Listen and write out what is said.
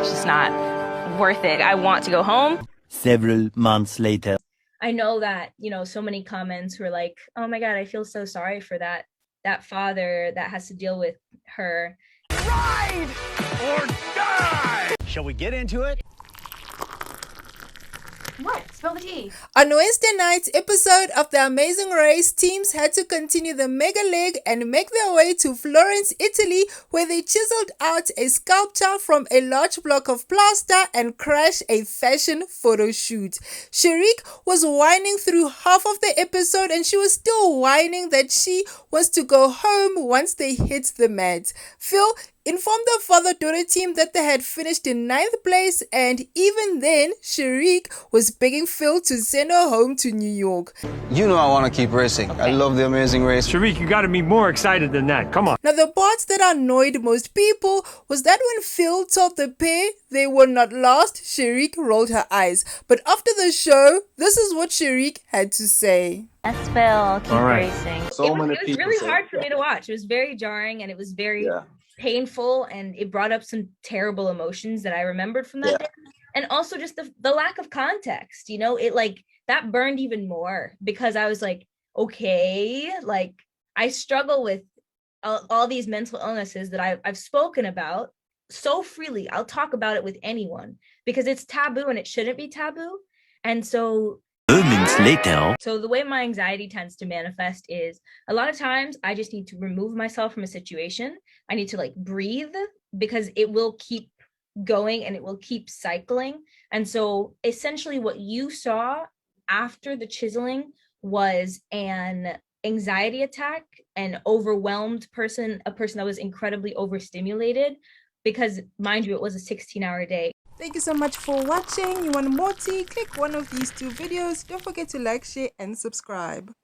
it's just not worth it. I want to go home. Several months later. I know that, so many comments were like, oh my God, I feel so sorry for that father that has to deal with her. Ride or die! Shall we get into it? What? Spill the tea. On Wednesday night's episode of The Amazing Race, teams had to continue the mega leg and make their way to Florence, Italy, where they chiseled out a sculpture from a large block of plaster and crashed a fashion photo shoot. Sharik was whining through half of the episode, and she was still whining that she wants to go home once they hit the mat. Phil informed the father-daughter team that they had finished in 9th place, and even then, Sharik was begging Phil to send her home to New York. You know I want to keep racing. I love The Amazing Race. Sharik, you gotta be more excited than that. Come on. Now, the part that annoyed most people was that when Phil told the pair they were not lost, Sharik rolled her eyes. But after the show, this is what Sharik had to say. Yes, Phil, keep right. racing. It was really hard for me to watch. It was very jarring, and it was very painful, and it brought up some terrible emotions that I remembered from that day. And also just the lack of context, it like that burned even more, because I was like, okay, like I struggle with all these mental illnesses that I've spoken about so freely. I'll talk about it with anyone because it's taboo, and it shouldn't be taboo. And so 2 minutes later. So the way my anxiety tends to manifest is a lot of times I just need to remove myself from a situation. I need to like breathe, because it will keep going and it will keep cycling. And so essentially what you saw after the chiseling was an anxiety attack, an overwhelmed person, a person that was incredibly overstimulated, because mind you, it was a 16-hour day. Thank you so much for watching. You want more tea? Click one of these 2 videos. Don't forget to like, share, and subscribe.